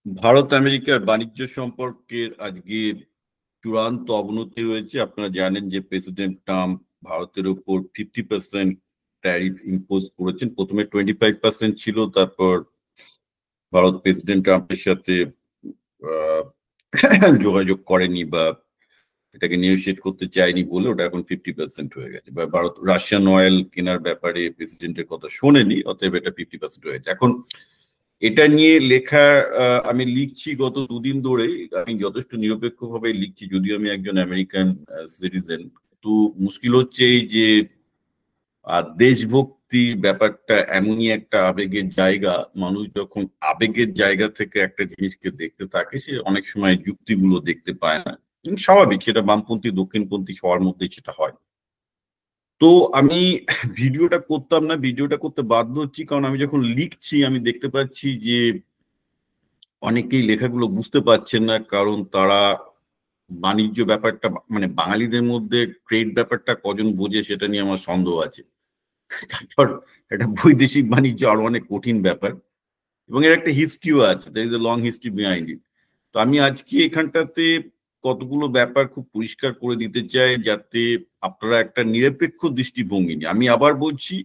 ভারত আমেরিকার বাণিজ্য সম্পর্কের আজকে চূড়ান্ত অবনতি হয়েছে। আপনারা জানেন যে প্রেসিডেন্ট ট্রাম্প ভারতের উপর 50% ট্যারিফ ইম্পোজ করেছেন। প্রথমে 25% ছিল, তারপর ভারত প্রেসিডেন্ট ট্রাম্পের সাথে আহ, যোগাযোগ করেনি বা এটাকে নিগোশিয়েট করতে চায়নি বলে ওটা এখন 50% হয়ে গেছে। বা ভারত রাশিয়ান অয়েল কেনার ব্যাপারে প্রেসিডেন্টের কথা শোনেনি, অতএব এটা 50% হয়েছে। এখন এটা নিয়ে লেখা আমি লিখছি গত দুদিন ধরেই। আমি যথেষ্ট নিরপেক্ষভাবে লিখছি, যদিও আমি একজন আমেরিকান সিটিজেন। তো মুশকিল হচ্ছে এই যে দেশভক্তি ব্যাপারটা এমনই একটা আবেগের জায়গা। মানুষ যখন আবেগের জায়গা থেকে একটা জিনিসকে দেখতে থাকে, সে অনেক সময় যুক্তিগুলো দেখতে পায় না। স্বাভাবিক, সেটা বামপন্থী দক্ষিণপন্থী সবার মধ্যে সেটা হয়। তো আমি ভিডিওটা করতাম না, ভিডিওটা করতে বাধ্য হচ্ছি, কারণ আমি যখন লিখছি আমি দেখতে পাচ্ছি যে অনেকেই লেখাগুলো বুঝতে পারছেন না, কারণ তারা বাণিজ্য ব্যাপারটা মানে বাঙালিদের মধ্যে ট্রেড ব্যাপারটা কজন বোঝে সেটা নিয়ে আমার সন্দেহ আছে। তারপর এটা বৈদেশিক বাণিজ্য আরো অনেক কঠিন ব্যাপার, এবং এর একটা হিস্ট্রিও আছে, there is a long history behind it. তো আমি আজকে এখানটাতে কতগুলো ব্যাপার খুব পরিষ্কার করে দিতে চাই, যাতে আপনারা একটা নিরপেক্ষ দৃষ্টিভঙ্গি নিয়ে, আমি আবার বলছি,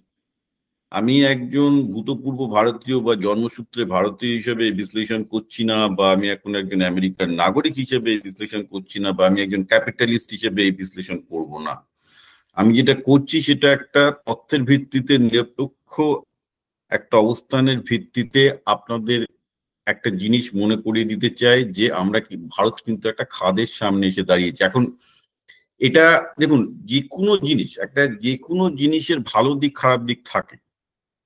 আমি একজন ভূতপূর্ব ভারতীয় বা জন্মসূত্রে ভারতীয় হিসেবে বিশ্লেষণ করছি না, বা আমি এখন একজন আমেরিকান নাগরিক হিসেবে বিশ্লেষণ করছি না, বা আমি একজন ক্যাপিটালিস্ট হিসেবে এই বিশ্লেষণ করব না। আমি যেটা করছি সেটা একটা তথ্যের ভিত্তিতে নিরপেক্ষ একটা অবস্থানের ভিত্তিতে আপনাদের একটা জিনিস মনে করিয়ে দিতে চাই যে আমরা কি ভারত কিন্তু একটা খাদের সামনে এসে দাঁড়িয়েছে এখন। এটা দেখুন, যে কোনো জিনিসের ভালো দিক খারাপ দিক থাকে।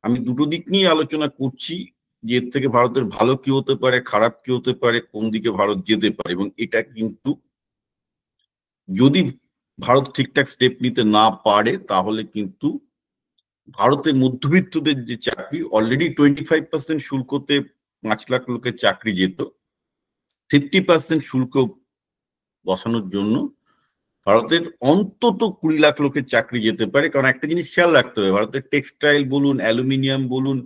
আমি দুটো দিক নিয়ে আলোচনা করছি, যে এর থেকে ভারতের ভালো কি হতে পারে, খারাপ কি হতে পারে, কোন দিকে ভারত যেতে পারে। এবং এটা কিন্তু যদি ভারত ঠিকঠাক স্টেপ নিতে না পারে, তাহলে কিন্তু ভারতের মধ্যবিত্তদের যে চাকরি, অলরেডি 25% শুল্কতে 5 লাখ লোকের চাকরি যেত, 50% শুল্ক বসানোর জন্য ভারতের অন্তত 20 লাখ লোকের চাকরি যেতে পারে। কারণ একটা জিনিস খেয়াল রাখতে হবে, ভারতের টেক্সটাইল বলুন, অ্যালুমিনিয়াম বলুন,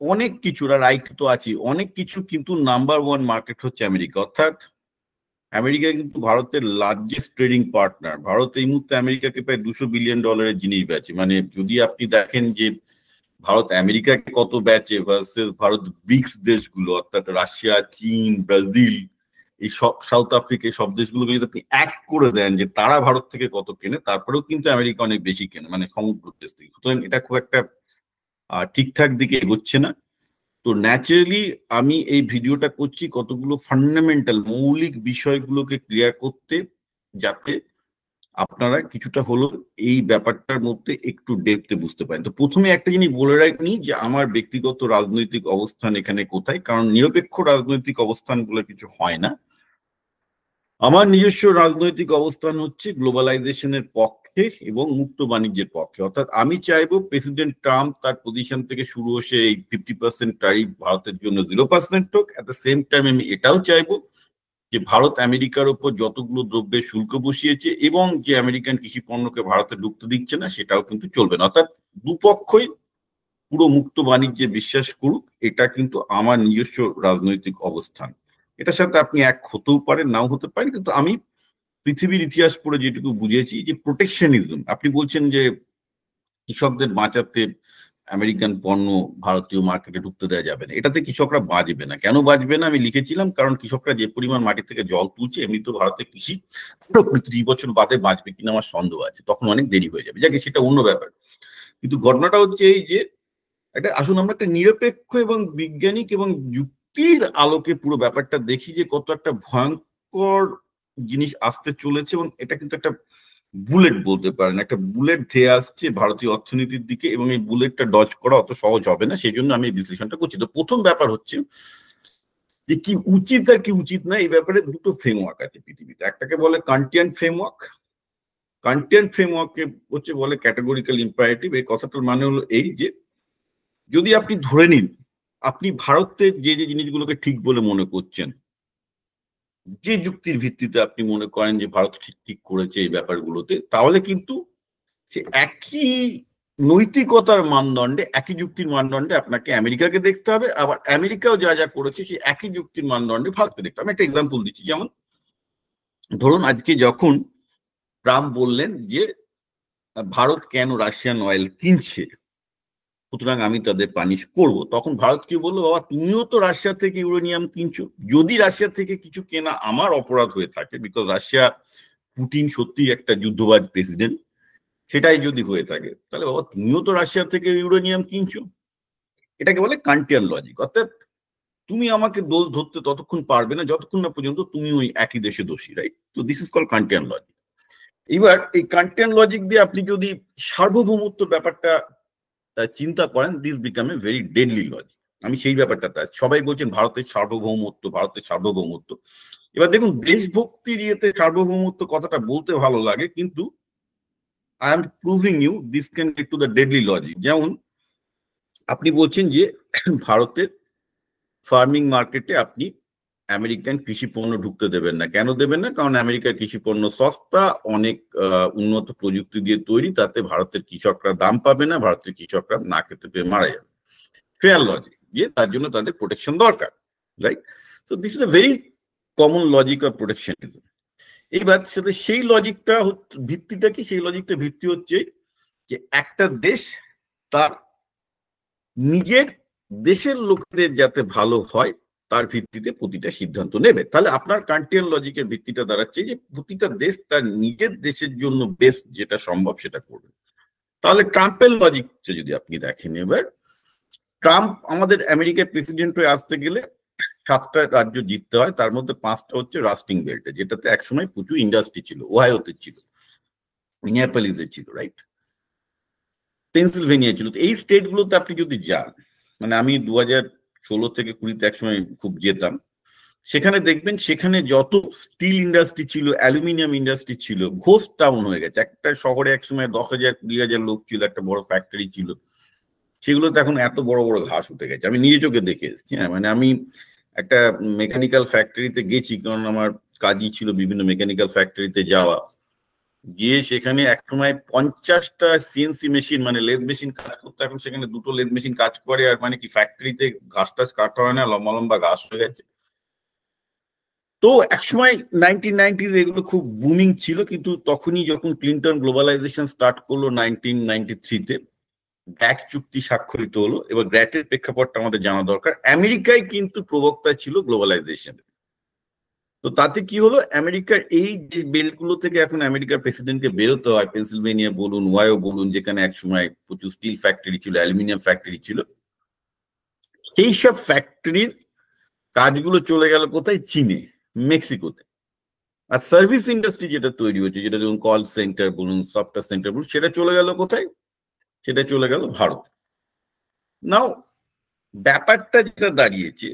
অনেক কিছু, আর আইটি তো আছে, অনেক কিছু, কিন্তু নাম্বার ওয়ান মার্কেট হচ্ছে আমেরিকা। অর্থাৎ আমেরিকা কিন্তু ভারতের লার্জেস্ট ট্রেডিং পার্টনার। ভারত এই মুহূর্তে আমেরিকাকে প্রায় $200 বিলিয়ন জিনিস বেচে। মানে যদি আপনি দেখেন যে ভারত আমেরিকাকে কত বেচে ভার্সেস ভারত ব্রিক্স দেশগুলো, অর্থাৎ রাশিয়া, চীন, ব্রাজিল, এই সব, সাউথ আফ্রিকা, এই সব দেশগুলোকে যদি আপনি এক করে দেন যে তারা ভারত থেকে কত কেনে, তারপরেও কিন্তু আমেরিকা অনেক বেশি কেনে, মানে সমগ্র দেশ থেকে। সুতরাং এটা খুব একটা ঠিকঠাক দিকে এগোচ্ছে না। তো ন্যাচারালি আমি এই ভিডিওটা করছি কতগুলো ফান্ডামেন্টাল মৌলিক বিষয়গুলোকে ক্লিয়ার করতে, যাতে আপনারা কিছুটা হলো এই ব্যাপারটার মধ্যে একটু ডেপথে বুঝতে পারেন। তো প্রথমে একটা জিনিস বলে রাখনি যে আমার ব্যক্তিগত রাজনৈতিক অবস্থান এখানে কোথায়, কারণ নিরপেক্ষ রাজনৈতিক অবস্থান বলে কিছু হয় না। আমার নিজস্ব রাজনৈতিক অবস্থান হচ্ছে গ্লোবালাইজেশনের পক্ষে এবং মুক্ত বাণিজ্যের পক্ষে। অর্থাৎ আমি চাইবো প্রেসিডেন্ট ট্রাম্প তার পজিশন থেকে শুরু হয়ে এই 50% ট্যারিফ ভারতের জন্য 0% হোক। অ্যাট দ্য সেম টাইম আমি এটাও চাইবো যে ভারত আমেরিকার উপর যতগুলো দ্রব্যের শুল্ক বসিয়েছে এবং যে আমেরিকান কৃষি পণ্যকে ভারতে ঢুকতে দিচ্ছে না, সেটাও কিন্তু চলবে না। অর্থাৎ দুপক্ষই পুরো মুক্ত বাণিজ্যে বিশ্বাস করুক, এটা কিন্তু আমার নিজস্ব রাজনৈতিক অবস্থান। এটার সাথে আপনি এক হতেও পারেন, নাও হতে পারেন, কিন্তু আমি পৃথিবীর ইতিহাস পড়ে যেটুকু বুঝেছি যে প্রোটেকশনিজম, আপনি বলছেন যে কৃষকদের বাঁচাতে আমেরিকান পণ্য ভারতীয় মার্কেটে ঢুকতে দেওয়া যাবে না, এটাতে কৃষকরা বাঁচবে না। কেন বাঁচবে না আমি লিখেছিলাম, কারণ কৃষকরা যে পরিমাণ মাটি থেকে জল তুলছে, এমনি তো ভারতের কৃষি 30 বছর বাদে বাঁচবে কিনা আমার সন্দেহ আছে, তখন অনেক দেরি হয়ে যাবে, যাকে সেটা অন্য ব্যাপার। কিন্তু ঘটনাটা হচ্ছে এই যে এটা, আসুন আমরা একটা নিরপেক্ষ এবং বৈজ্ঞানিক এবং যুক্তির আলোকে পুরো ব্যাপারটা দেখি যে কত একটা ভয়ঙ্কর জিনিস আসতে চলেছে। এবং এটা কিন্তু একটা বুলেট বলতে পারেন, একটা বুলেট ধেয়ে আসছে ভারতীয় অর্থনীতির দিকে, এবং এই বুলেটটা ডজ করা অত সহজ হবে না। সেই জন্য আমি এই বিশ্লেষণটা করছি। তো প্রথম ব্যাপার হচ্ছে যে কি উচিত আর কি উচিত না, এই ব্যাপারে দুটো ফ্রেমওয়ার্ক আছে পৃথিবীতে। একটাকে বলে কান্টিয়ান ফ্রেমওয়ার্ক। কান্টিয়ান ফ্রেমওয়ার্কে হচ্ছে বলে ক্যাটাগরিক্যাল ইম্পারেটিভ। এই কথাটার মানে হলো এই যে যদি আপনি ধরে নিন আপনি ভারতের যে যে জিনিসগুলোকে ঠিক বলে মনে করছেন, যে যুক্তির ভিত্তিতে আপনি মনে করেন যে ভারত ঠিক ঠিক করেছে এই ব্যাপারগুলোতে, তাহলে কিন্তু সে একই নৈতিকতার মানদণ্ডে, একই যুক্তির মানদণ্ডে আপনাকে আমেরিকাকে দেখতে হবে, আবার আমেরিকাও যা যা করেছে সেই একই যুক্তির মানদণ্ডে ভারতকে দেখতে হবে। আমি একটা এক্সাম্পল দিচ্ছি, যেমন ধরুন আজকে যখন ট্রাম্প বললেন যে ভারত কেন রাশিয়ান অয়েল কিনছে, সুতরাং আমি তাদের পানিশ করব, তখন ভারত কি বললো, বাবা তুমিও তো রাশিয়া থেকে ইউরেনিয়াম কিনছো, যদি রাশিয়া থেকে কিছু কেনা আমার অপরাধ হয়ে থাকে, বিকজ রাশিয়া, পুতিন সত্যি একটা যুদ্ধবাজ প্রেসিডেন্ট, সেটাই যদি হয়ে থাকে, তাহলে বাবা তুমিও তো রাশিয়া থেকে ইউরেনিয়াম কিনছো। এটাকে বলে কান্টিয়ান লজিক, অর্থাৎ তুমি আমাকে দোষ ধরতে ততক্ষণ পারবে না যতক্ষণ না পর্যন্ত তুমি ওই একই দেশে দোষী, রাইট? তো দিস ইজ কল কান্টিয়ান লজিক। এবার এই কান্টিয়ান লজিক দিয়ে আপনি যদি সার্বভৌমত্ব ব্যাপারটা চিন্তা করেন, this become a very deadly logic. আমি সেই ব্যাপারটা, সবাই বলছেন ভারতের সার্বভৌমত্ব, ভারতের সার্বভৌমত্ব। এবার দেখুন, দেশভক্তির ইয়েতে সার্বভৌমত্ব কথাটা বলতে ভালো লাগে, কিন্তু I am proving you this can lead to the deadly logic. যেমন আপনি বলছেন যে ভারতের ফার্মিং মার্কেটে আপনি আমেরিকান কৃষি পণ্য ঢুকতে দেবেন না। কেন দেবেন না? কারণ আমেরিকার কৃষি পণ্য সস্তা, অনেক উন্নত প্রযুক্তি দিয়ে তৈরি, তাতে ভারতের কৃষকরা দাম পাবে না, ভারতের কৃষকরা না খেতে পেয়ে মারা যাবে। ফেয়ার লজিক, যে তার জন্য তাদের প্রোটেকশন দরকার, right? So this is a very common logic of protectionism. এইবার সেটা সেই লজিকটা ভিত্তিটা কি? সেই লজিকটা ভিত্তি হচ্ছে যে একটা দেশ তার নিজের দেশের লোকেদের যাতে ভালো হয় তার ভিত্তিতে প্রতিটা সিদ্ধান্ত নেবে। তাহলে আপনার কান্টিয়ান লজিকের ভিত্তিটা দাঁড়াচ্ছে যে প্রতিটা দেশ তার নিজের দেশের জন্য বেস্ট যেটা সম্ভব সেটা করবে। তাহলে ট্রাম্পের লজিকটা যদি আপনি দেখেন, এবার ট্রাম্প আমাদের আমেরিকার প্রেসিডেন্ট হয়ে আসতে গেলে 7টা রাজ্য জিততে হয়, তার মধ্যে 5টা হচ্ছে রাস্টিং বেল্টে, যেটাতে একসময় প্রচুর ইন্ডাস্ট্রি ছিল, ওহাইওতে ছিল, মিনিয়াপলিসে ছিল, রাইট, পেনসিলভেনিয়া ছিল। এই স্টেট গুলোতে আপনি যদি যান, মানে আমি 2016 থেকে 20 একসময় খুব যেতাম, সেখানে দেখবেন সেখানে যত স্টিল ইন্ডাস্ট্রি ছিল, অ্যালুমিনিয়াম ইন্ডাস্ট্রি ছিল, ঘোস্ট টাউন হয়ে গেছে। একটা শহরে একসময় 10,000-20,000 লোক ছিল, একটা বড় ফ্যাক্টরি ছিল, সেগুলোতে এখন এত বড় বড় ঘাস উঠে গেছে। আমি নিজে চোখে দেখে এসেছি। হ্যাঁ, মানে আমি একটা মেকানিক্যাল ফ্যাক্টরিতে গেছি, কারণ আমার কাজই ছিল বিভিন্ন মেকানিক্যাল ফ্যাক্টরিতে যাওয়া, গিয়ে সেখানে একসময় 50টা সিএনসি মেশিন, মানে লেদ মেশিন কাজ করতো, এখন সেখানে 2টো লেদ মেশিন কাজ করে। আর মানে কি, ফ্যাক্টরিতে ঘাস টাস কাটা হয় না, লম্বা লম্বা ঘাস হয়ে গেছে। তো একসময় 1990s এগুলো খুব বুমিং ছিল, কিন্তু তখনই যখন ক্লিন্টন গ্লোবালাইজেশন স্টার্ট করলো 1993-তে, গ্যাট চুক্তি স্বাক্ষরিত হলো। এবার গ্যাটের প্রেক্ষাপটটা আমাদের জানা দরকার। আমেরিকায় কিন্তু প্রবক্তা ছিল গ্লোবালাইজেশন। তো তাতে কি হলো, আমেরিকার এই যে বেল্টগুলো থেকে এখন আমেরিকার প্রেসিডেন্টকে বেরোতে হয়, পেনসিলভেনিয়া বলুন, ওয়াইও বলুন, যেখানে একসময় প্রচুর স্টিল ফ্যাক্টরি ছিল, অ্যালুমিনিয়াম ফ্যাক্টরি ছিল, সেই সব ফ্যাক্টরির কাজগুলো চলে গেল কোথায়? চীনে, মেক্সিকোতে। আর সার্ভিস ইন্ডাস্ট্রি যেটা তৈরি হচ্ছে, যেটা যেমন কল সেন্টার বলুন, সফটওয়্যার সেন্টার বলুন, সেটা চলে গেল কোথায়? সেটা চলে গেল ভারত। নাও ব্যাপারটা যেটা দাঁড়িয়েছে,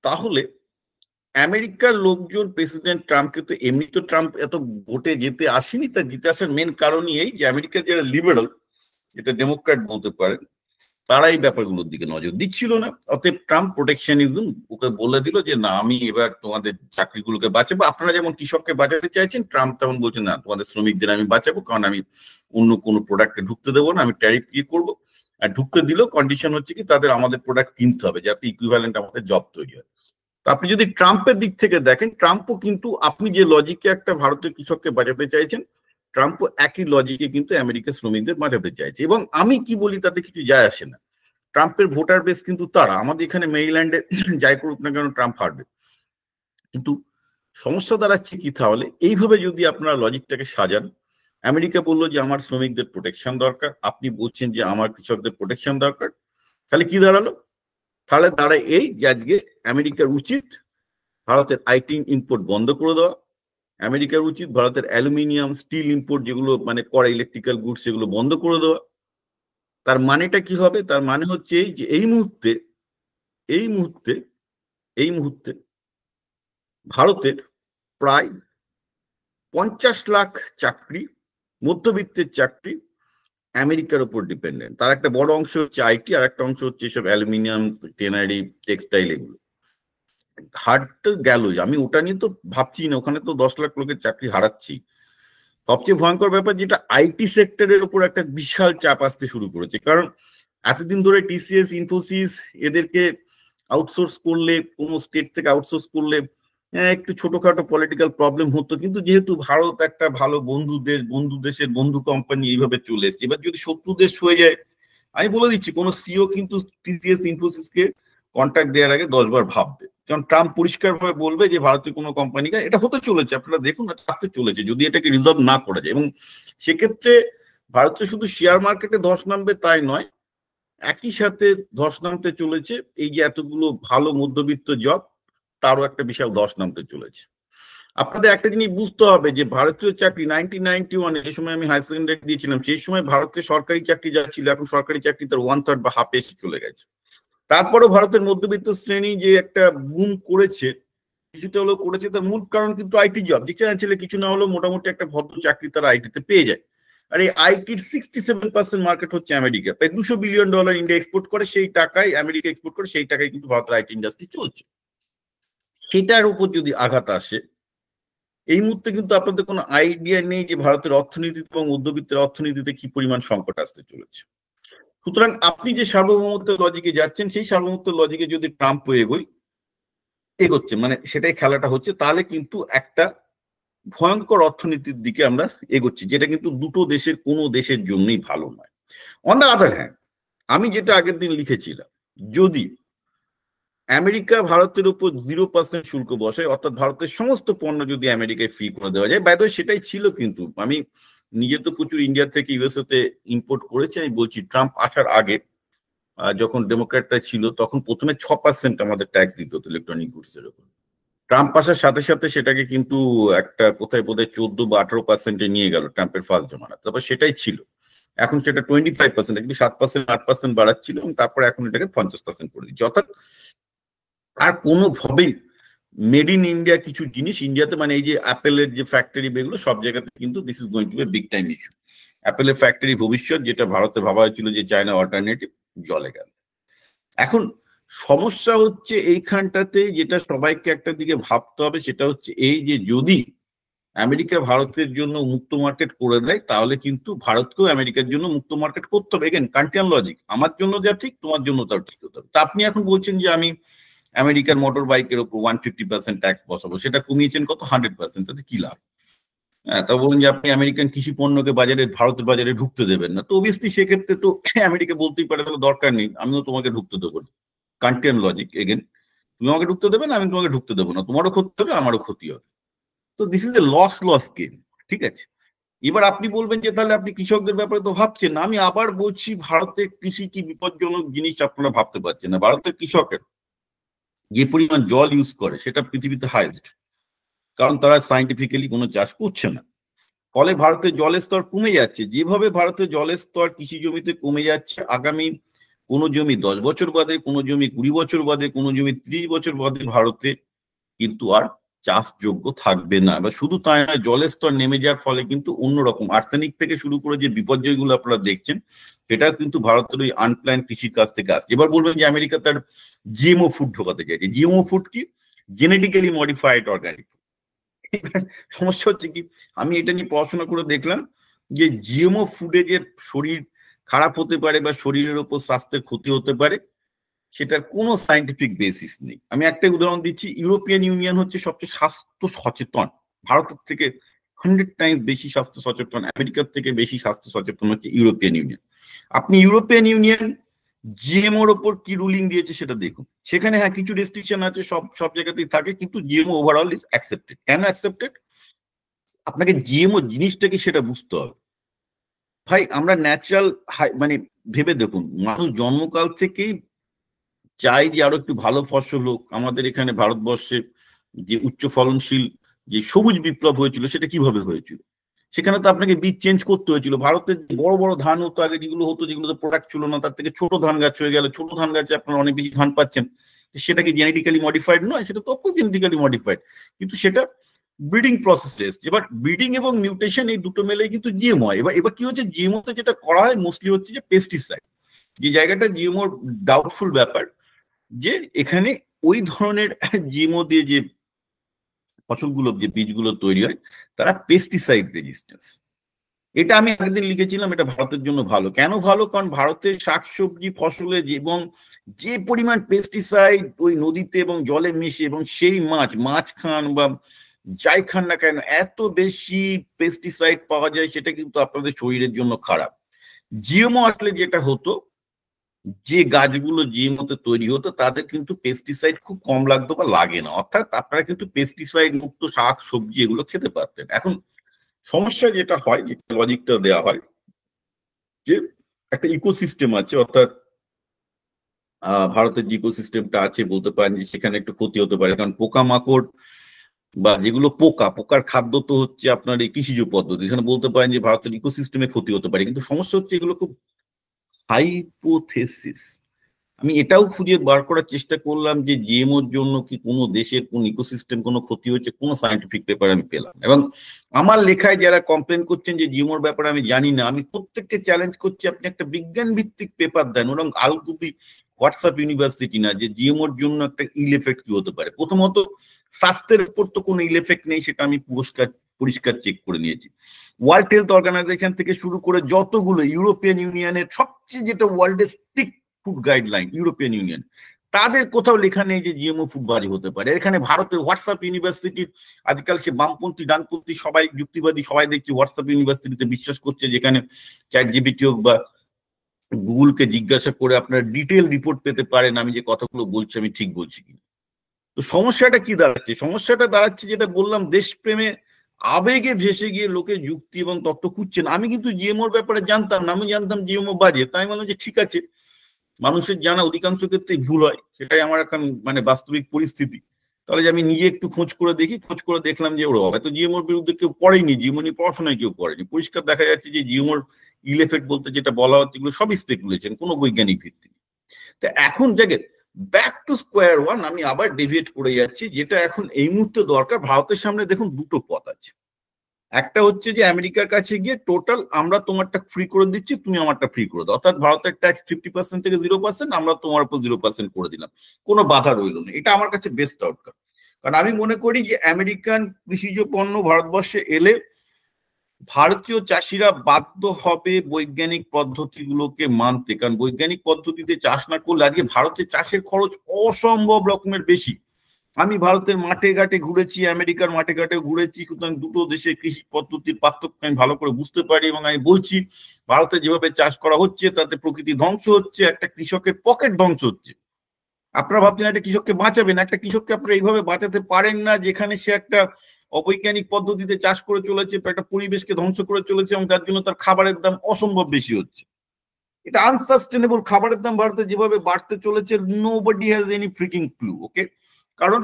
তাহলে আমেরিকার লোকজন প্রেসিডেন্ট ট্রাম্পকে, তো এমনি তো ট্রাম্প এত ভোটে যেতে আসেনি, তার জিতে আসার মেন কারণই এই যে আমেরিকার যারা লিবারাল, যেটা ডেমোক্র্যাট বলতে পারেন, তারা এই ব্যাপারগুলোর দিকে নজর দিচ্ছিল না। অতএব ট্রাম্প প্রোটেকশনিজম ওকে বলে দিল যে না, আমি এবার তোমাদের চাকরিগুলোকে বাঁচাবো। আপনারা যেমন কৃষককে বাঁচাতে চাইছেন, ট্রাম্প তেমন বলছেন না, তোমাদের শ্রমিকদের আমি বাঁচাবো, কারণ আমি অন্য কোনো প্রোডাক্টে ঢুকতে দেবো না, আমি ট্যারিফ কি করবো। আর ঢুকতে দিলেও কন্ডিশন হচ্ছে কি, তাদের আমাদের প্রোডাক্ট কিনতে হবে, যাতে ইকুইভ্যালেন্ট আমাদের জব তৈরি হয়। আপনি যদি ট্রাম্পের দিক থেকে দেখেন, ট্রাম্পও কিন্তু, আপনি যে লজিকে একটা ভারতের কৃষককে বাঁচাতে চাইছেন, ট্রাম্পও একই লজিকে কিন্তু আমেরিকার শ্রমিকদের বাঁচাতে চাইছে। এবং আমি কি বলি তাতে কিছু যায় আসে না। ট্রাম্পের ভোটার বেস কিন্তু তারা, আমাদের এখানে মেরিল্যান্ডে যাই করুক না কেন ট্রাম্প হারবে। কিন্তু সমস্যা দাঁড়াচ্ছে কি, তাহলে এইভাবে যদি আপনারা লজিকটাকে সাজান, আমেরিকা বললো যে আমার শ্রমিকদের প্রোটেকশন দরকার, আপনি বলছেন যে আমার কৃষকদের প্রোটেকশন দরকার, তাহলে কি দাঁড়ালো? তাহলে দাঁড়ায় এই যে আজকে আমেরিকার উচিত ভারতের আইটি ইম্পোর্ট বন্ধ করে দেওয়া, আমেরিকার উচিত ভারতের অ্যালুমিনিয়াম, স্টিল ইম্পোর্ট যেগুলো মানে কড়া ইলেকট্রিক্যাল গুডস, সেগুলো বন্ধ করে দেওয়া। তার মানেটা কি হবে? তার মানে হচ্ছে যে এই মুহূর্তে এই মুহূর্তে এই মুহূর্তে ভারতের প্রায় 50 লাখ চাকরি, মধ্যবিত্তের চাকরি, আমেরিকার উপর ডিপেন্ডেন্ট। তার একটা বড় অংশ হচ্ছে আইটি, আর একটা অংশ হচ্ছে সব অ্যালুমিনিয়াম, টেনারি, টেক্সটাইল, এগুলো। হারতে গেল, আমি ওটা নিয়ে তো ভাবছি না, ওখানে তো 10 লাখ লোকের চাকরি হারাচ্ছি। সবচেয়ে ভয়ঙ্কর ব্যাপার যেটা আইটি সেক্টরের উপর একটা বিশাল চাপ আসতে শুরু করেছে, কারণ এতদিন ধরে টিসিএস, ইনফোসিস এদেরকে আউটসোর্স করলে, কোনো স্টেট থেকে আউটসোর্স করলে একটু ছোটখাটো পলিটিক্যাল প্রবলেম হতো, কিন্তু যেহেতু ভারত একটা ভালো বন্ধু দেশ, বন্ধু দেশের বন্ধু কোম্পানি এইভাবে চলে এসছে, এবার যদি শত্রু দেশ হয়ে যায়, আমি বলে দিচ্ছি কোনো সিও কিন্তু টিসিএস, ইনফোসিসকে কন্ট্রাক্ট দেওয়ার আগে 10 বার ভাববে, কারণ ট্রাম্প পরিষ্কারভাবে বলবে যে ভারতীয় কোনো কোম্পানিকে, এটা হতে চলেছে, আপনারা দেখুন আসতে চলেছে যদি এটাকে রিজলভ না করা যায়। এবং সেক্ষেত্রে ভারতে শুধু শেয়ার মার্কেটে ধস নামবে তাই নয়, একই সাথে ধস নামতে চলেছে এই যে এতগুলো ভালো মধ্যবিত্ত জব, তারও একটা বিশাল ধস নামতে চলেছে। আপনাদের একটা জিনিস বুঝতে হবে যে ভারতীয় চাকরি 1991 যে সময় আমি হায়ার সেকেন্ডারি দিয়েছিলাম, সেই সময় ভারতের সরকারি চাকরি যা ছিল, এখন সরকারি চাকরি তার 1/3 বা হাফ এসে চলে গেছে। তারপরেও ভারতের মধ্যবিত্ত শ্রেণী যে একটা বুম করেছে, কিছুটা হলেও করেছে, তার মূল কারণ কিন্তু আইটি জব, যেখানে ছেলে কিছু না হলেও মোটামুটি একটা ভদ্র চাকরি তারা আইটিতে পেয়ে যায়। আর এই আইটির 67% মার্কেট হচ্ছে আমেরিকা, প্রায় $200 বিলিয়ন ইন্ডিয়া এক্সপোর্ট করে, সেই টাকায় আমেরিকা এক্সপোর্ট করে, সেই টাকায় কিন্তু ভারতের আইটি ইন্ডাস্ট্রি চলছে। সেটার উপর যদি আঘাত আসে, এই মুহূর্তে কিন্তু আপনাদের কোনো আইডিয়া নেই যে ভারতের অর্থনীতি এবং মধ্যবিত্তের অর্থনীতিতে কি পরিমাণ সংকট আসতে চলেছে। সুতরাং আপনি যে সার্বভৌমত্বের লজিকে যাচ্ছেন, সেই সার্বভৌমত্বের লজিকে যদি ট্রাম্প এগোচ্ছে, মানে সেটাই খেলাটা হচ্ছে, তাহলে কিন্তু একটা ভয়ঙ্কর অর্থনীতির দিকে আমরা এগোচ্ছি, যেটা কিন্তু দুটো দেশের কোনো দেশের জন্যই ভালো নয়। অন দ্য আদার হ্যান্ড, আমি যেটা আগের দিন লিখেছিলাম, যদি আমেরিকা ভারতের উপর 0% শুল্ক বসায়, অর্থাৎ ভারতের সমস্ত পণ্য যদি আমেরিকায় ফ্রি করে দেওয়া যায়, বাইরে সেটাই ছিল, কিন্তু আমি নিজে তো প্রচুর ইন্ডিয়া থেকে ইউএসএ তে ইম্পোর্ট করেছি। আমি বলছি ট্রাম্প আসার আগে যখন ডেমোক্র্যাটরা ছিল, তখন প্রথমে 6% আমাদের ট্যাক্স দিতে হতো ইলেকট্রনিক গুডস এর উপর। ট্রাম্প আসার সাথে সাথে সেটাকে কিন্তু একটা কোথায় বোধহয় 14 বা 18% নিয়ে গেল ট্রাম্পের ফার্স্ট জমানা, তারপর সেটাই ছিল, এখন সেটা 25%, কিন্তু 7% 8% বাড়াচ্ছিল, এবং তারপরে এখন এটাকে 50% করে দিচ্ছে। অর্থাৎ আর কোনোভাবেই মেড ইন ইন্ডিয়া কিছু জিনিস ইন্ডিয়াতে, মানে এই যে অ্যাপেলের যে ফ্যাক্টরি, বেগুলো সব জায়গাতে কিন্তু this is going to be big time issue. অ্যাপেলের ফ্যাক্টরি ভবিষ্যৎ, যেটা ভারতে ভাবা হয়েছিল যে চায়না অল্টারনেটিভ, জলে গেল। এখন সমস্যা হচ্ছে এইখানটাতে, যেটা সবাইকে একটা দিকে ভাবতে হবে, সেটা হচ্ছে এই যে যদি আমেরিকা ভারতের জন্য মুক্ত মার্কেট করে দেয়, তাহলে কিন্তু ভারতকেও আমেরিকার জন্য মুক্ত মার্কেট করতে হবে। এগেন কান্টিয়ান লজিক, আমার জন্য যা ঠিক তোমার জন্য তাও ঠিক হতে হবে। তা আপনি এখন বলছেন যে আমি আমেরিকার মোটর বাইকের উপর 150% ট্যাক্স বসাবো, সেটা কমিয়েছেন কত, 100%, তাতে কি লাভ? হ্যাঁ, তা বলুন যে আপনি আমেরিকান কৃষি পণ্যকে বাজারে, ভারতের বাজারে ঢুকতে দেবেন না, তো অবভিয়াসলি সেক্ষেত্রে তো আমেরিকা বলতেই পারে তাহলে দরকার নেই, আমিও তোমাকে ঢুকতে দেবো না। কান্টিয়ান লজিক এগেন, তুমি আমাকে ঢুকতে দেবে না, আমি তোমাকে ঢুকতে দেবো না, তোমারও ক্ষতি হবে, আমারও ক্ষতি হবে। তো this is a loss loss game, ঠিক আছে? এবার আপনি বলবেন যে তাহলে আপনি কৃষকদের ব্যাপারে তো ভাবছেন না। আমি আবার বলছি, ভারতের কৃষি কি বিপজ্জনক জিনিস আপনারা ভাবতে পারছেন না। ভারতের কৃষকের যে পরিমাণ জল ইউজ করে সেটা পৃথিবীতে হাইয়েস্ট, কারণ তারা সাইন্টিফিক্যালি কোনো চাষ করছে না। ফলে ভারতের জলের স্তর কমে যাচ্ছে। যেভাবে ভারতের জলের স্তর কৃষি জমিতে কমে যাচ্ছে, আগামী কোনো জমি 10 বছর বাদে, কোনো জমি 20 বছর বাদে, কোনো জমি 30 বছর বাদে ভারতে কিন্তু আর চাষযোগ্য থাকবে না। এবার শুধু তাই নয়, জলের স্তর নেমে যাওয়ার ফলে কিন্তু অন্যরকম আর্সেনিক থেকে শুরু করে যে বিপর্যয়গুলো আপনারা দেখছেন, সেটা কিন্তু ভারতের ওই আনপ্ল্যান্ড কৃষির কাছ থেকে আসছে। এবার বলবেন যে আমেরিকা তার জিএমও ফুড ঢোকাতে চাইছে। জিএমও ফুড কি? Genetically modified organic. সমস্যা হচ্ছে কি, আমি এটা নিয়ে পড়াশোনা করে দেখলাম যে জিএমও ফুডে যে শরীর খারাপ হতে পারে বা শরীরের উপর স্বাস্থ্যের ক্ষতি হতে পারে, সেটার কোনো সাইন্টিফিক বেসিস নেই। আমি একটা উদাহরণ দিচ্ছি, ইউরোপিয়ান ইউনিয়ন হচ্ছে সবচেয়ে স্বাস্থ্য সচেতন, ভারতের থেকে 100 টাইমস বেশি স্বাস্থ্য সচেতন, আমেরিকার থেকে বেশি স্বাস্থ্য সচেতন হচ্ছে ইউরোপিয়ান ইউনিয়ন। আপনি ইউরোপিয়ান ইউনিয়ন জিএমওর ওপর কি রুলিং দিয়েছে সেটা দেখুন। সেখানে হ্যাঁ কিছু রেস্ট্রিকশন আছে, সব সব জায়গাতেই থাকে, কিন্তু জিএমও ওভারঅল ইজ অ্যাকসেপ্টেড। কেন অ্যাকসেপ্টেড? আপনাকে জিএমও জিনিসটা কি সেটা বুঝতে হবে। ভাই আমরা ন্যাচারাল, মানে ভেবে দেখুন, মানুষ জন্মকাল থেকেই চাই যে আরো একটু ভালো ফসল হোক। আমাদের এখানে ভারতবর্ষে যে উচ্চ ফলনশীল যে সবুজ বিপ্লব হয়েছিল, সেটা কিভাবে হয়েছিল? সেখানে তো আপনাকে বীজ চেঞ্জ করতে হয়েছিল। ভারতের বড় বড় ধান হতো আগে, যেগুলো হতো, যেগুলোতে প্রোডাক্ট ছিল না, তার থেকে ছোট ধান গাছ হয়ে গেল। ছোট ধান গাছে আপনারা অনেক বেশি ধান পাচ্ছেন। সেটা কি জেনেটিক্যালি মডিফাইড নয়? সেটা তো অফকোর্স জেনেটিক্যালি মডিফাইড, কিন্তু সেটা ব্রিডিং প্রসেসে এসছে। এবার ব্রিডিং এবং মিউটেশন এই দুটো মেলেই কিন্তু জিএমও হয়। এবার এবার কি হচ্ছে, জিএমওতে যেটা করা হয় মোস্টলি হচ্ছে যে পেস্টিসাইড, যে জায়গাটা জিএমও ডাউটফুল ব্যাপার, যে এখানে ওই ধরনের জিএমও দিয়ে যে ফসলগুলো যে বীজগুলো তৈরি হয় তারা পেস্টিসাইড রেজিস্ট্যান্স। এটা আমি একদিন লিখেছিলাম, এটা ভারতের জন্য ভালো। কেন ভালো? কারণ ভারতের শাকসবজি ফসলে এবং যে পরিমাণ পেস্টিসাইড ওই নদীতে এবং জলে মিশে, এবং সেই মাছ খান বা যাই খান না কেন এত বেশি পেস্টিসাইড পাওয়া যায়, সেটা কিন্তু আপনাদের শরীরের জন্য খারাপ। জিএমও আসলে যেটা হতো, যে গাছগুলো জিএমওতে তৈরি হতো তাদের কিন্তু পেস্টিসাইড খুব কম লাগতো বা লাগে না, অর্থাৎ আপনারা কিন্তু পেস্টিসাইড মুক্ত শাক সবজি এগুলো খেতে পারতেন। এখন সমস্যা যেটা হয়, যে লজিকটা দেওয়া হয় যে একটা ইকোসিস্টেম আছে, অর্থাৎ ভারতের যে ইকোসিস্টেমটা আছে বলতে পারেন যে সেখানে একটু ক্ষতি হতে পারে, কারণ পোকামাকড় বা যেগুলো পোকার খাদ্য তো হচ্ছে আপনার এই কৃষিজ পদ্ধতি, এখানে বলতে পারেন যে ভারতের ইকোসিস্টেমে ক্ষতি হতে পারে। কিন্তু সমস্যা হচ্ছে এগুলো খুব হাইপোথেসিস। আমি এটাও খুঁজে বার করার চেষ্টা করলাম যে জিএমওর জন্য কি কোনো দেশের কোন ইকোসিস্টেম কোনো ক্ষতি হচ্ছে, কোনো সায়েন্টিফিক পেপার আমি পেলাম। এবং আমার লেখায় যারা কমপ্লেন করছেন যে জিএমওর ব্যাপারে আমি জানি না, আমি প্রত্যেককে চ্যালেঞ্জ করছি আপনি একটা বিজ্ঞান ভিত্তিক পেপার দেন, ওরকম আলগুপি হোয়াটসঅ্যাপ ইউনিভার্সিটি না, যে জিএমওর জন্য একটা ইল এফেক্ট কি হতে পারে। প্রথমত স্বাস্থ্যের উপর তো কোনো ইল এফেক্ট নেই, সেটা আমি পরিষ্কার চেক করে নিয়েছি। ওয়ার্ল্ড হেলথ অর্গানাইজেশন থেকে শুরু করে যতগুলো, ইউরোপিয়ান ইউনিয়নের সবচেয়ে যেটা ওয়ার্ল্ডের strict food guideline European union, তাদের কোথাও লেখা নেই যে জিএমও ফুড বাজে হতে পারে। এখানে ভারতের হোয়াটসঅ্যাপ ইউনিভার্সিটির আজকাল সে বামপন্থী ডানপন্থী সবাই যুক্তিবাদী সবাই দেখছি হোয়াটসঅ্যাপ ইউনিভার্সিটিতে বিশ্বাস করছে, যেখানে চ্যাট জিপিটি হোক বা গুগলকে জিজ্ঞাসা করে আপনার ডিটেল রিপোর্ট পেতে পারেন আমি যে কথাগুলো বলছি আমি ঠিক বলছি কিনা। তো সমস্যাটা কি দাঁড়াচ্ছে? সমস্যাটা দাঁড়াচ্ছে যেটা বললাম, দেশপ্রেমে আবেগে ভেসে গিয়ে লোকে যুক্তি এবং তত্ত্ব খুঁজছেন। আমি কিন্তু জিএমওর ব্যাপারে জানতাম না, আমি জানতাম জিএমও বাজে, তাই বললাম যে ঠিক আছে, মানুষের জানা অধিকাংশ ক্ষেত্রেই ভুল হয়, সেটাই আমার এখন মানে বাস্তবিক পরিস্থিতি। তাহলে যে আমি নিজে একটু খোঁজ করে দেখি, খোঁজ করে দেখলাম যে ওরা হয়তো জিএমওর বিরুদ্ধে কেউ পড়েনি, জিএমও নিয়ে পড়াশোনায় কেউ পড়েনি। পরিষ্কার দেখা যাচ্ছে যে জিএমওর ইলেফেক্ট বলতে যেটা বলা হচ্ছে এগুলো সবই স্পেকুলেশন, কোনো বৈজ্ঞানিক ভিত্তি নেই। তো এখন জায়গায় ব্যাক টু স্কোয়ার ওয়ান, আমি আবার ডেভিয়েট করে যাচ্ছি, যেটা এখন এই মুহূর্তে দরকার। ভারতের সামনে দেখুন দুটো পথ আছে। একটা হচ্ছে যে আমেরিকার কাছে গিয়ে টোটাল আমরা তোমারটা ফ্রি করে দিচ্ছি, তুমি আমারটা ফ্রি করে দাও, অর্থাৎ ভারতের ট্যাক্স 50% থেকে 0%, আমরা তোমার উপর 0% করে দিলাম, কোনো বাধা রইল না। এটা আমার কাছে বেস্ট আউটকাম। কারণ আমি মনে করি যে আমেরিকান কৃষিজ পণ্য ভারতবর্ষে এলে ভারতীয় চাষিরা বাধ্য হবে বৈজ্ঞানিক পদ্ধতিগুলোকে মানতে, কারণ বৈজ্ঞানিক পদ্ধতিতে চাষ না করলে আজকে ভারতে চাষের খরচ অসম্ভব রকমের বেশি। আমি ভারতের মাঠে ঘাটে ঘুরেছি, আমেরিকার মাঠে ঘাটে ঘুরেছি, সুতরাং দুটো দেশের কৃষি পদ্ধতির পার্থক্য আমি ভালো করে বুঝতে পারি। এবং আমি বলছি ভারতে যেভাবে চাষ করা হচ্ছে তাতে প্রকৃতি ধ্বংস হচ্ছে, একটা কৃষকের পকেট ধ্বংস হচ্ছে। আপনারা ভাবছেন একটা কৃষককে বাঁচাবেন, একটা কৃষককে আপনারা এইভাবে বাঁচাতে পারেন না, যেখানে সে একটা অবৈজ্ঞানিক পদ্ধতিতে চাষ করে চলেছে, একটা পরিবেশকে ধ্বংস করে চলেছে, এবং তার জন্য তার খাবারের দাম অসম্ভব বেশি হচ্ছে। এটা আনসাস্টেনেবল। খাবারের দাম ভারতে যেভাবে বাড়তে চলেছে, nobody has any freaking clue. Okay, কারণ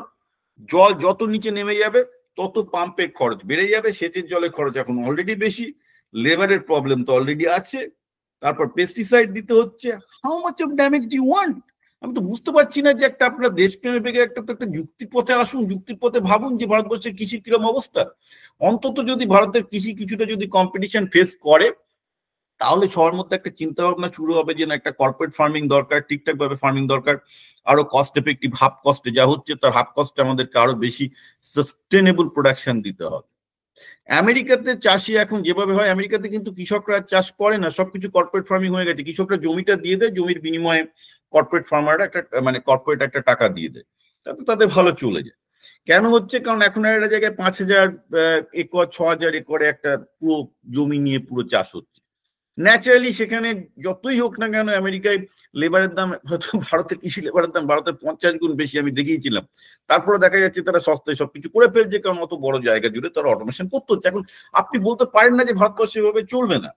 জল যত নিচে নেমে যাবে তত পাম্পের খরচ বেড়ে যাবে, সেচের জলের খরচ এখন অলরেডি বেশি, লেবারের প্রবলেম তো অলরেডি আছে, তারপর পেস্টিসাইড দিতে হচ্ছে। How much of damage do you want? আমি তো বুঝতে পারছি না যে একটা আপনার দেশপ্রেমে বেগে একটা তো একটা যুক্তির পথে আসুন, যুক্তির পথে ভাবুন যে ভারতবর্ষের কৃষির কিরকম অবস্থা। অন্তত যদি ভারতের কৃষি কিছুটা যদি কম্পিটিশন ফেস করে, তাহলে সবার মধ্যে একটা চিন্তা ভাবনা শুরু হবে যে না, একটা কর্পোরেট ফার্মিং দরকার, ঠিকঠাক ভাবে ফার্মিং দরকার, আরো কস্ট এফেক্টিভ, হাফ কস্টে যা হচ্ছে তার হাফ কস্টে আমাদেরকে আরো বেশি সাস্টেনেবল প্রোডাকশন দিতে হবে। আমেরিকাতে চাষি এখন যেভাবে হয়, আমেরিকাতে কিন্তু কৃষকরা চাষ করে না, সবকিছু কর্পোরেট ফার্মিং হয়ে গেছে। কৃষকরা জমিটা দিয়ে দেয়, জমির বিনিময়ে কর্পোরেট ফার্মাররা একটা মানে কর্পোরেট একটা টাকা দিয়ে দেয়, তাতে তাদের ভালো চলে যায়। কেন হচ্ছে? কারণ এখন একটা জায়গায় 5,000 একর 6,000 একরে একটা পুরো জমি নিয়ে পুরো চাষ হচ্ছে। ন্যাচারালি সেখানে যতই হোক না কেন আমেরিকায় লেবারের দাম হয়তো ভারতের কৃষি লেবারের দাম ভারতের 50 গুণ বেশি, আমি দেখিয়েছিলাম। তারপরে দেখা যাচ্ছে তারা সস্তায় সবকিছু করে ফেলছে, কারণ অত বড় জায়গা জুড়ে তারা অটোমেশন করতে হচ্ছে। এখন আপনি বলতে পারেন না যে ভারতবর্ষ এভাবে চলবে না,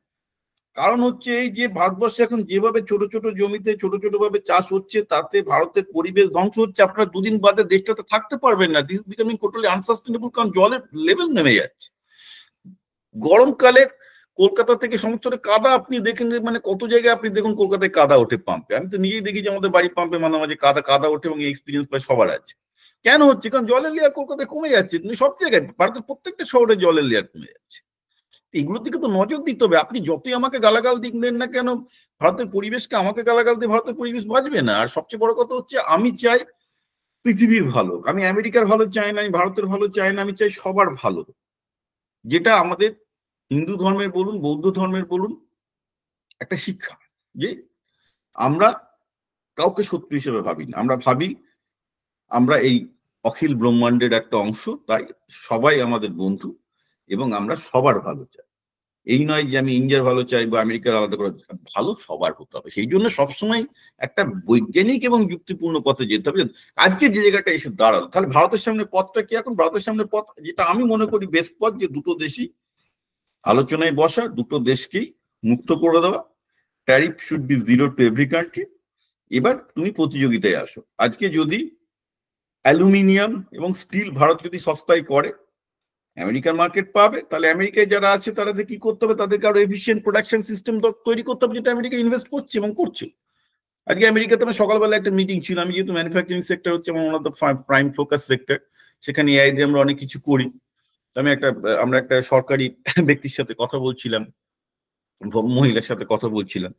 কারণ হচ্ছে এই যে ভারতবর্ষে এখন যেভাবে ছোট ছোট জমিতে ছোট ছোট ভাবে চাষ হচ্ছে, তাতে ভারতের পরিবেশ ধ্বংস হচ্ছে। আপনারা দুদিন বাদে দেশটাতে থাকতে পারবেন না, দিস বিকামিং টোটালি আনসাস্টেনেবল, কারণ জলের লেভেল নেমে যাচ্ছে। গরমকালে কলকাতা থেকে সমুদ্রে কাদা আপনি দেখেন, মানে কত জায়গায় আপনি দেখুন কলকাতায় কাদা ওঠে পাম্পে। আমি তো নিজেই দেখি যে আমাদের বাড়ির পাম্পে মাঝে মাঝে কাদা ওঠে, এবং এই এক্সপিরিয়েন্স প্রায় সবার আছে। কেন হচ্ছে? কারণ জলের লেয়ার কলকাতায় কমে যাচ্ছে, সব জায়গায় ভারতের প্রত্যেকটা শহরে জলের লেয়ার কমে যাচ্ছে। এগুলোর দিকে তো নজর দিতে হবে। আপনি যতই আমাকে গালাগাল দেন না কেন, ভারতের পরিবেশকে আমাকে গালাগাল দিয়ে ভারতের পরিবেশ বাঁচবে না। আর সবচেয়ে বড় কথা হচ্ছে, আমি চাই পৃথিবীর ভালো। আমি আমেরিকার ভালো চাই না, আমি ভারতের ভালো চাই না, আমি চাই সবার ভালো। যেটা আমাদের হিন্দু ধর্মের বলুন, বৌদ্ধ ধর্মের বলুন, একটা শিক্ষা যে আমরা কাউকে শত্রু হিসেবে ভাবি না। আমরা ভাবি আমরা এই অখিল ব্রহ্মাণ্ডের একটা অংশ, তাই সবাই আমাদের বন্ধু এবং আমরা সবার ভালো চাই। এই নয় যে আমি ইন্ডিয়ার ভালো চাই বা আমেরিকার আলাদা করে, ভালো সবার হতে হবে। সেই জন্য সবসময় একটা বৈজ্ঞানিক এবং যুক্তিপূর্ণ পথে যেতে হবে। আজকে যে জায়গাটা এসে দাঁড়ালো, তাহলে ভারতের সামনে পথটা কি? এখন ভারতের সামনে পথ যেটা আমি মনে করি বেস্ট পথ, যে দুটো দেশই আলোচনায় বসা, দুটো দেশকেই মুক্ত করে দেওয়া। Tariff should be zero to every country. এবার তুমি প্রতিযোগিতায় আসো। আজকে যদি অ্যালুমিনিয়াম এবং স্টিল ভারত যদি সস্তায় করে, আমেরিকান মার্কেট পাবে, তাহলে আমেরিকায় যারা আছে তাদের কি করতে হবে? তাদেরকে আরো এফিসিয়েন্ট প্রোডাকশন সিস্টেম তৈরি করতে হবে, যেটা আমেরিকা ইনভেস্ট করছে এবং করছে। আজকে আমেরিকাতে আমার সকালবেলা একটা মিটিং ছিল। আমি যেহেতু ম্যানুফ্যাকচারিং সেক্টর হচ্ছে আমার one of the prime focus sector, সেখানে এআই দিয়ে আমরা অনেক কিছু করি। আমরা একটা সরকারি ব্যক্তির সাথে কথা বলছিলাম, মহিলার সাথে কথা বলছিলাম।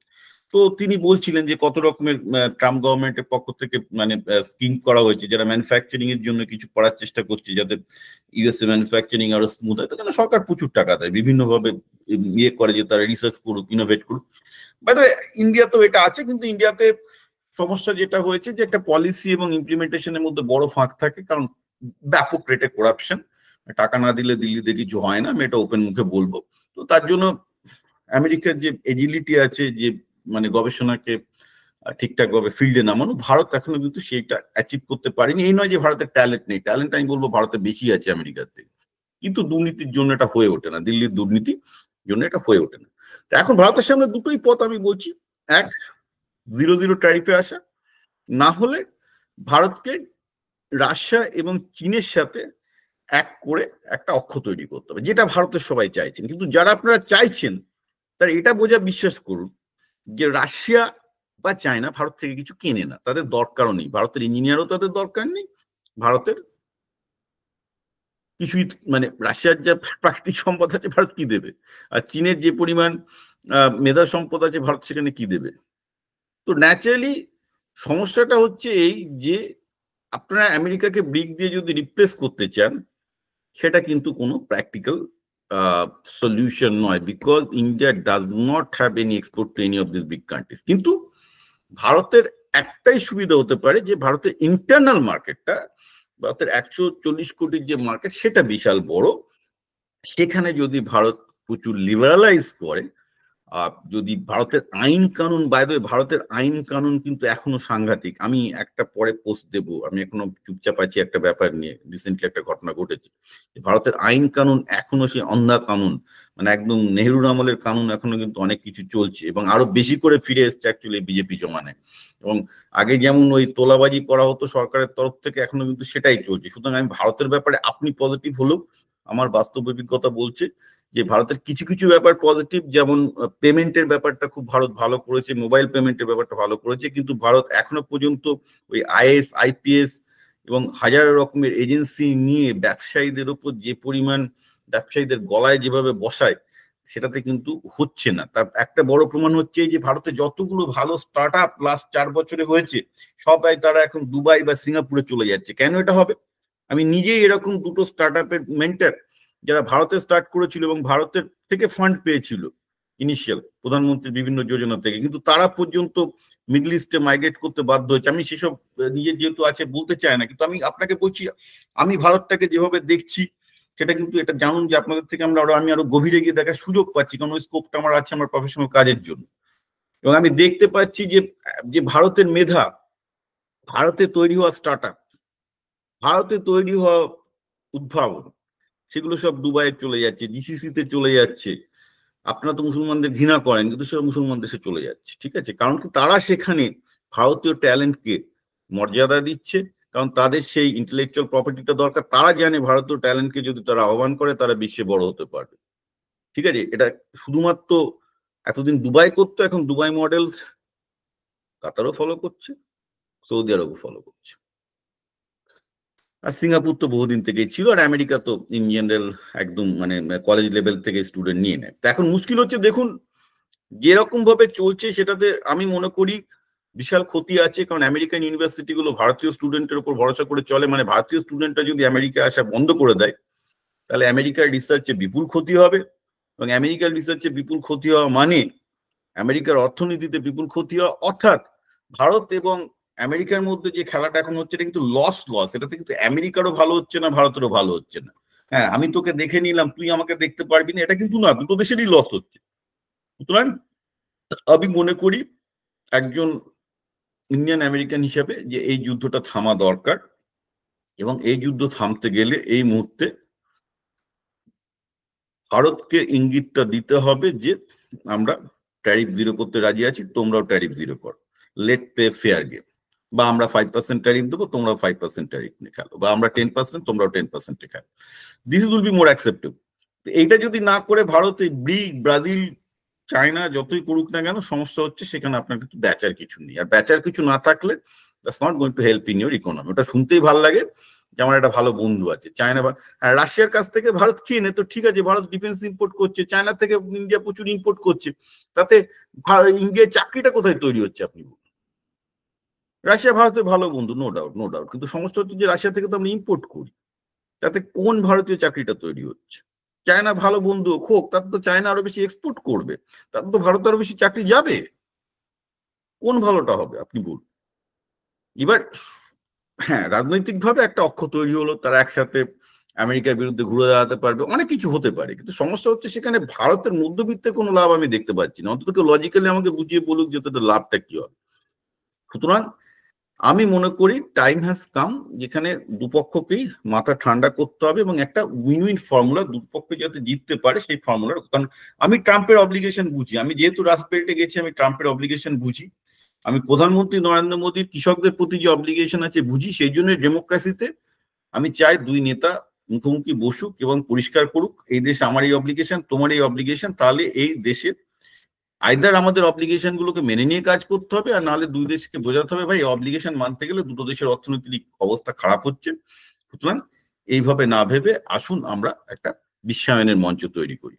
তো তিনি বলছিলেন যে কত রকমের ট্রাম্প গভর্নমেন্টের পক্ষ থেকে মানে স্কিম করা হয়েছে, যারা ম্যানুফ্যাকচারিং এর জন্য কিছু করার চেষ্টা করছে, যাতে ইউএসএ ম্যানুফ্যাকচারিং আরো স্মুথ হয়। তাহলে সরকার প্রচুর টাকা দেয়, বিভিন্নভাবে ইয়ে করে যে তারা রিসার্চ করুক, ইনোভেট করুক। বাই দ্য ওয়ে, ইন্ডিয়াতেও এটা আছে, কিন্তু ইন্ডিয়াতে সমস্যা যেটা হয়েছে যে একটা পলিসি এবং ইমপ্লিমেন্টেশনের মধ্যে বড় ফাঁক থাকে, কারণ ব্যাপক রেটে করাপশন। টাকা না দিলে দিল্লিতে কিছু হয় না, আমি এটা ওপেন মুখে বলবো। তো তার জন্য আমেরিকার যে এজিলিটি আছে, যে মানে গবেষণাকে ঠিকঠাক ভাবে ফিল্ডে নামানো, ভারত এখনো কিন্তু সেইটা অ্যাচিভ করতে পারেনি। এই নয় যে ভারতের ট্যালেন্ট নেই, ট্যালেন্ট আমি বলবো ভারতে বেশি আছে আমেরিকার থেকে, কিন্তু দুর্নীতির জন্য এটা হয়ে ওঠে না, দিল্লির দুর্নীতির জন্য এটা হয়ে ওঠে না। তো এখন ভারতের সামনে দুটোই পথ আমি বলছি। এক, জিরো জিরো ট্যারিফে আসা, না হলে ভারতকে রাশিয়া এবং চীনের সাথে এক করে একটা অক্ষ তৈরি করতে হবে, যেটা ভারতের সবাই চাইছেন। কিন্তু যারা আপনারা চাইছেন তারা এটা বোঝা বিশ্বাস করুন যে রাশিয়া বা চায়না ভারত থেকে কিছু কেনে না, তাদের দরকারও নেই। ভারতের ইঞ্জিনিয়ারও তাদের দরকার নেই। ভারতের কিছুই মানে রাশিয়ার যা প্রাকৃতিক সম্পদ আছে ভারত কি দেবে? আর চীনের যে পরিমাণ মেধা সম্পদ আছে ভারত সেখানে কি দেবে? তো ন্যাচারালি সমস্যাটা হচ্ছে এই যে আপনারা আমেরিকাকে ব্রিক দিয়ে যদি রিপ্লেস করতে চান, সেটা কিন্তু কোনো প্র্যাকটিক্যাল সলিউশন নয়, because India does not have any export to any of this big countries. কিন্তু ভারতের একটাই সুবিধা হতে পারে যে ভারতের ইন্টারনাল মার্কেটটা, ভারতের 140 কোটির যে মার্কেট, সেটা বিশাল বড়। সেখানে যদি ভারত প্রচুর লিবারালাইজ করে, যদি ভারতের আইন কানুন, বাইরে ভারতের আইন কানুন কিন্তু এখনো সাংঘাতিক। আমি একটা পরে পোস্ট দেবো, আমি এখনো চুপচাপ আছি একটা ব্যাপার নিয়ে, রিসেন্টলি একটা ঘটনা ঘটেছে। ভারতের আইন কানুন এখনো সেই অন্ধা কানুন, মানে একদম নেহরুর আমলের কানুন, এখনো কিন্তু অনেক কিছু চলছে এবং আরো বেশি করে ফিরে এসছে অ্যাকচুয়ালি বিজেপি জমানায়। এবং আগে যেমন ওই তোলাবাজি করা হতো সরকারের তরফ থেকে, এখনো কিন্তু সেটাই চলছে। সুতরাং আমি ভারতের ব্যাপারে, আপনি পজিটিভ হলেও আমার বাস্তব অভিজ্ঞতা বলছে যে ভারতের কিছু কিছু ব্যাপার পজিটিভ, যেমন পেমেন্টের ব্যাপারটা খুব ভারত ভালো করেছে, মোবাইল পেমেন্টের ব্যাপারটা ভালো করেছে। কিন্তু ভারত এখনো পর্যন্ত ওই আইএস, আইপিএস এবং হাজার রকমের এজেন্সি নিয়ে ব্যবসায়ীদের উপর যে পরিমাণ, ব্যবসায়ীদের গলায় যেভাবে বসায়, সেটাতে কিন্তু হচ্ছে না। তার একটা বড় প্রমাণ হচ্ছে যে ভারতে যতগুলো ভালো স্টার্ট আপ লাস্ট 4 বছরে হয়েছে, সবাই তারা এখন দুবাই বা সিঙ্গাপুরে চলে যাচ্ছে। কেন এটা হবে? আমি নিজেই এরকম দুটো স্টার্ট আপের মেন্টর, যারা ভারতে স্টার্ট করেছিল এবং ভারতের থেকে ফান্ড পেয়েছিল ইনিশিয়াল প্রধানমন্ত্রীর বিভিন্ন যোজনা থেকে, কিন্তু তারা পর্যন্ত মিডল ইস্টে মাইগ্রেট করতে বাধ্য হয়েছে। আমি সেসব নিজের যেহেতু আছে বলতে চাই না, কিন্তু আমি আপনাকে বলছি আমি ভারতটাকে যেভাবে দেখছি, সেটা কিন্তু এটা জানুন যে আপনাদের থেকে আমি আরো গভীরে গিয়ে দেখার সুযোগ পাচ্ছি, কারণ ওই স্কোপটা আমার আছে আমার প্রফেশনাল কাজের জন্য। এবং আমি দেখতে পাচ্ছি যে যে ভারতের মেধা, ভারতে তৈরি হওয়া স্টার্ট আপ, ভারতে তৈরি হওয়া উদ্ভাবন, সেগুলো সব দুবাইয়ে চলে যাচ্ছে, জিসিসিতে চলে যাচ্ছে। আপনারা তো মুসলমানদের ঘৃণা করেন, কিন্তু সব মুসলমান দেশে চলে যাচ্ছে। ঠিক আছে, কারণ কি তারা সেখানে ভারতীয় ট্যালেন্টকে মর্যাদা দিচ্ছে, কারণ তাদের সেই ইন্টেলেকচুয়াল প্রপার্টিটা দরকার। তারা জানে ভারতীয় ট্যালেন্টকে যদি তারা আহ্বান করে, তারা বিশ্বে বড় হতে পারবে। ঠিক আছে, এটা শুধুমাত্র এতদিন দুবাই করতো, এখন দুবাই মডেল কাতারও ফলো করছে, সৌদি আরবও ফলো করছে, আর সিঙ্গাপুর তো বহুদিন থেকেই ছিল, আর আমেরিকা তো ইন জেনারেল একদম মানে কলেজ লেভেল থেকে স্টুডেন্ট নিয়ে নেয়। তো এখন মুশকিল হচ্ছে, দেখুন যেরকম ভাবে চলছে সেটাতে আমি মনে করি বিশাল ক্ষতি আছে, কারণ আমেরিকান ইউনিভার্সিটি গুলো ভারতীয় স্টুডেন্টের উপর ভরসা করে চলে, মানে ভারতীয় স্টুডেন্টরা যদি আমেরিকা আসা বন্ধ করে দেয় তাহলে আমেরিকার রিসার্চে বিপুল ক্ষতি হবে, এবং আমেরিকার রিসার্চে বিপুল ক্ষতি হওয়া মানে আমেরিকার অর্থনীতিতে বিপুল ক্ষতি হওয়া। অর্থাৎ ভারত এবং আমেরিকার মধ্যে যে খেলাটা এখন হচ্ছে এটা কিন্তু লস, এটাতে কিন্তু আমেরিকারও ভালো হচ্ছে না, ভারতেরও ভালো হচ্ছে না। হ্যাঁ, আমি তোকে দেখে নিলাম, তুই আমাকে দেখতে পারবি না, এটা কিন্তু না, দুটো দেশেরই লস হচ্ছে। সুতরাং আমি মনে করি একজন ইন্ডিয়ান আমেরিকান হিসাবে যে এই যুদ্ধটা থামা দরকার, এবং এই যুদ্ধ থামতে গেলে এই মুহূর্তে ভারতকে ইঙ্গিতটা দিতে হবে যে আমরা ট্যারিফ জিরো করতে রাজি আছি, তোমরাও ট্যারিফ জিরো করো, লেট পে ফেয়ার গেম। বা আমরা 5% ট্যারিফ দেবো, তোমরাও 5% ট্যারিফ নিয়ে খেলো, বা আমরা 10%, তোমরাও 10% খেলো। This will be more acceptable. এইটা যদি না করে ভারতে ব্রাজিল, চায়না যতই করুক না কেন, সমস্যা হচ্ছে সেখানে আপনার কিন্তু বেচার কিছু নেই, আর বেচার কিছু না থাকলে that's not going to help in your economy. ওটা শুনতেই ভালো লাগে যে আমার একটা ভালো বন্ধু আছে চায়না বা রাশিয়ার কাছ থেকে ভারত খেয়ে নেয়, তো ঠিক আছে, ভারত ডিফেন্স ইম্পোর্ট করছে, চায়না থেকে ইন্ডিয়া প্রচুর ইম্পোর্ট করছে, তাতে ইন্ডিয়ার চাকরিটা কোথায় তৈরি হচ্ছে আপনি বলুন? রাশিয়া ভারতের ভালো বন্ধু, নো ডাউট, নো ডাউট, কিন্তু সমস্যা হচ্ছে যে রাশিয়া থেকে তো আমরা ইম্পোর্ট করি, তাতে কোন ভারতীয় চাকরিটা তৈরি হচ্ছে? চায়না ভালো বন্ধু হোক, তাতে তো চায়না আরো বেশি এক্সপোর্ট করবে, তাতে তো ভারত আরো বেশি চাকরি যাবে, কোন ভালোটা হবে আপনি বলুন? এবার হ্যাঁ, রাজনৈতিকভাবে একটা অক্ষ তৈরি হলো, তারা একসাথে আমেরিকার বিরুদ্ধে ঘুরে দাঁড়াতে পারবে, অনেক কিছু হতে পারে, কিন্তু সমস্যা হচ্ছে সেখানে ভারতের মধ্যবিত্তের কোনো লাভ আমি দেখতে পাচ্ছি না, অন্তত লজিক্যালি আমাকে বুঝিয়ে বলুক যে তাদের লাভটা কি হবে। সুতরাং আমি মনে করি টাইম হ্যাজ কাম যেখানে দুপক্ষকেই মাথা ঠান্ডা করতে হবে, এবং একটা উইন উইন ফর্মুলা, দুপক্ষ যাতে জিততে পারে সেই ফর্মুলার। কারণ আমি ট্রাম্পের অব্লিগেশন বুঝি, আমি যেহেতু রাজপেটে গেছি, আমি ট্রাম্পের অব্লিগেশন বুঝি, আমি প্রধানমন্ত্রী নরেন্দ্র মোদীর কৃষকদের প্রতি যে অব্লিগেশন আছে বুঝি, সেই জন্য ডেমোক্রেসিতে আমি চাই দুই নেতা মুখোমুখি বসুক এবং পরিষ্কার করুক এই দেশ আমার এই অব্লিগেশন, তোমার এই অব্লিগেশন। তাহলে এই দেশে আইদার আমাদের অব্লিগেশন গুলোকে মেনে নিয়ে কাজ করতে হবে, আর নাহলে দুই দেশকে বোঝাতে হবে ভাই অব্লিগেশন মানতে গেলে দুটো দেশের অর্থনৈতিক অবস্থা খারাপ হচ্ছে। সুতরাং এইভাবে না ভেবে আসুন আমরা একটা বিশ্বায়নের মঞ্চ তৈরি করি।